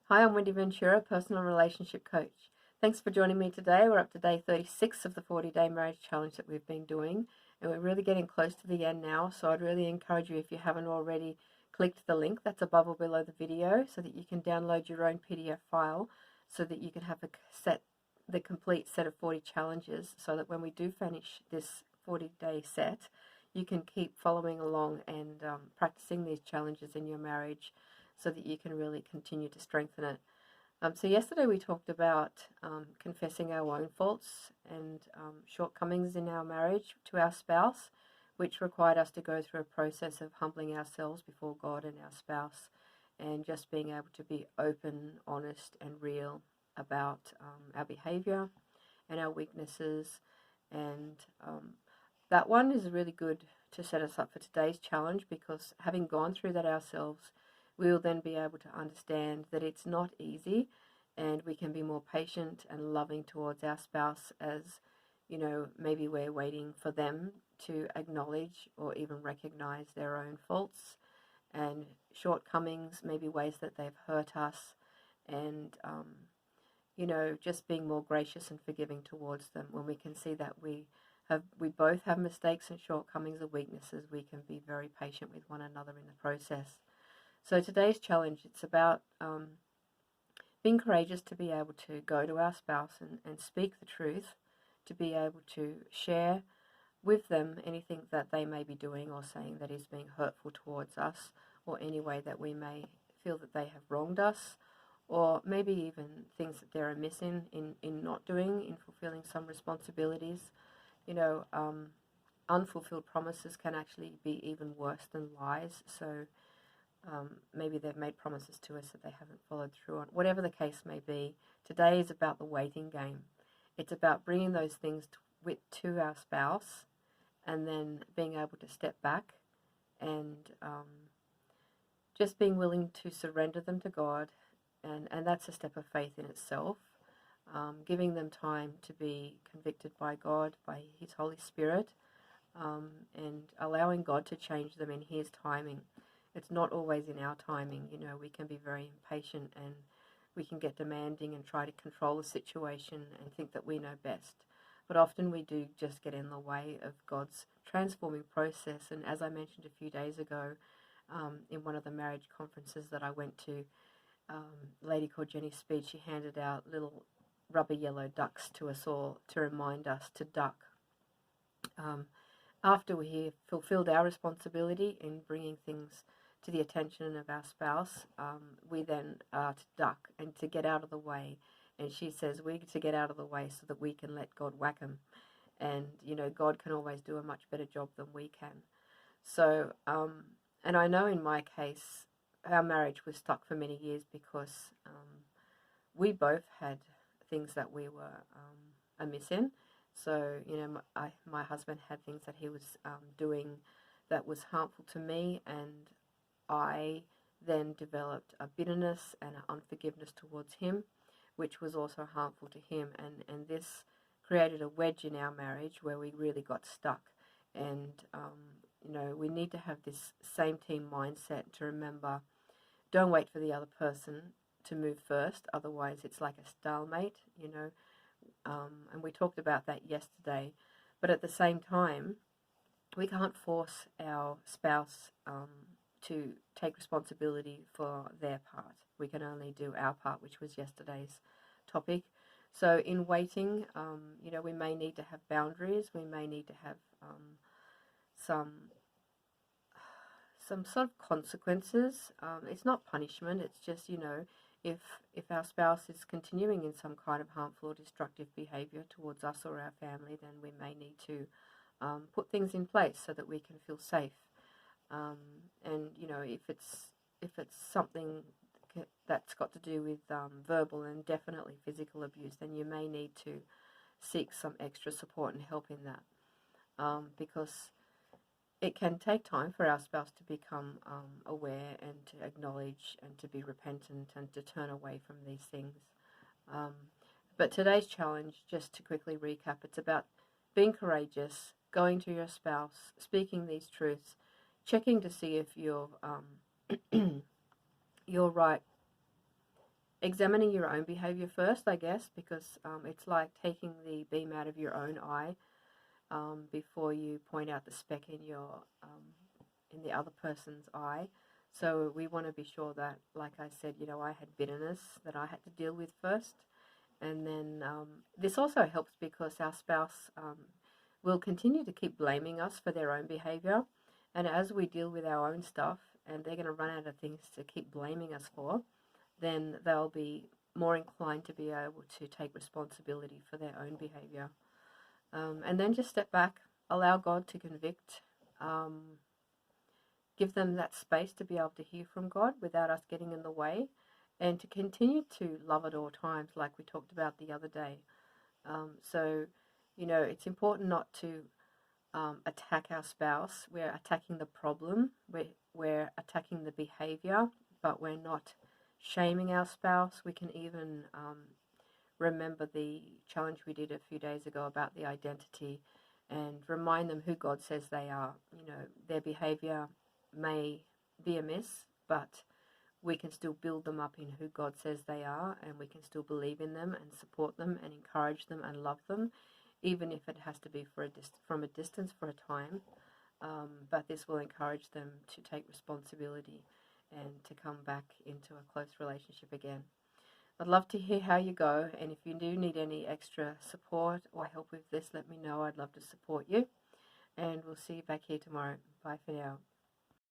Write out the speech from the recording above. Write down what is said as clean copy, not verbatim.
Hi, I'm Wendy Ventura, personal relationship coach. Thanks for joining me today. We're up to day 36 of the 40-day marriage challenge that we've been doing, and we're really getting close to the end now. So I'd really encourage you, if you haven't already, clicked the link that's above or below the video so that you can download your own PDF file so that you can have the complete set of 40 challenges, so that when we do finish this 40-day set, you can keep following along and practicing these challenges in your marriage so that you can really continue to strengthen it. So yesterday we talked about confessing our own faults and shortcomings in our marriage to our spouse, which required us to go through a process of humbling ourselves before God and our spouse, and just being able to be open, honest, and real about our behavior and our weaknesses. And that one is really good to set us up for today's challenge, because having gone through that ourselves, we will then be able to understand that it's not easy, and we can be more patient and loving towards our spouse, as maybe we're waiting for them to acknowledge or even recognize their own faults and shortcomings, maybe ways that they've hurt us, and just being more gracious and forgiving towards them. When we can see that we both have mistakes and shortcomings and weaknesses, we can be very patient with one another in the process. So today's challenge, it's about being courageous to be able to go to our spouse and speak the truth, to be able to share with them anything that they may be doing or saying that is being hurtful towards us, or any way that we may feel that they have wronged us, or maybe even things that they're amiss in not doing, in fulfilling some responsibilities. Unfulfilled promises can actually be even worse than lies. So maybe they've made promises to us that they haven't followed through on. Whatever the case may be, today is about the waiting game. It's about bringing those things to our spouse, and then being able to step back and just being willing to surrender them to God. And that's a step of faith in itself. Giving them time to be convicted by God, by His Holy Spirit, and allowing God to change them in His timing. It's not always in our timing. We can be very impatient, and we can get demanding and try to control the situation and think that we know best. But often we do just get in the way of God's transforming process. And as I mentioned a few days ago, in one of the marriage conferences that I went to, a lady called Jenny Speed, she handed out little rubber yellow ducks to us all to remind us to duck. After we have fulfilled our responsibility in bringing things to the attention of our spouse, we then are to duck and to get out of the way. And she says we're to get out of the way so that we can let God whack them. And, God can always do a much better job than we can. So, and I know in my case, our marriage was stuck for many years because we both had things that we were amiss in. So, my husband had things that he was doing that was harmful to me, and I then developed a bitterness and an unforgiveness towards him, which was also harmful to him. And this created a wedge in our marriage where we really got stuck. And, we need to have this same team mindset to remember, don't wait for the other person to move first, otherwise it's like a stalemate, and we talked about that yesterday. But at the same time, we can't force our spouse to take responsibility for their part. We can only do our part, which was yesterday's topic. So in waiting, we may need to have boundaries. We may need to have some sort of consequences. It's not punishment. It's just, if our spouse is continuing in some kind of harmful or destructive behaviour towards us or our family, then we may need to put things in place so that we can feel safe. And if it's something that's got to do with verbal and definitely physical abuse, then you may need to seek some extra support and help in that, because it can take time for our spouse to become aware and to acknowledge and to be repentant and to turn away from these things. But today's challenge, just to quickly recap, it's about being courageous, going to your spouse, speaking these truths, checking to see if you're right examining your own behavior first, I guess, because it's like taking the beam out of your own eye before you point out the speck in your in the other person's eye. So we want to be sure that, like I said, I had bitterness that I had to deal with first, and then this also helps because our spouse will continue to keep blaming us for their own behavior, and as we deal with our own stuff, and they're going to run out of things to keep blaming us for, then they'll be more inclined to be able to take responsibility for their own behavior. And then just step back, allow God to convict, give them that space to be able to hear from God without us getting in the way, and to continue to love at all times, like we talked about the other day. So, it's important not to attack our spouse. We're attacking the problem, we're attacking the behavior, but we're not shaming our spouse. We can even remember the challenge we did a few days ago about the identity and remind them who God says they are. Their behavior may be amiss, but we can still build them up in who God says they are, and we can still believe in them and support them and encourage them and love them, even if it has to be from a distance for a time. But this will encourage them to take responsibility and to come back into a close relationship again. I'd love to hear how you go, and if you do need any extra support or help with this, let me know. I'd love to support you, and we'll see you back here tomorrow. Bye for now.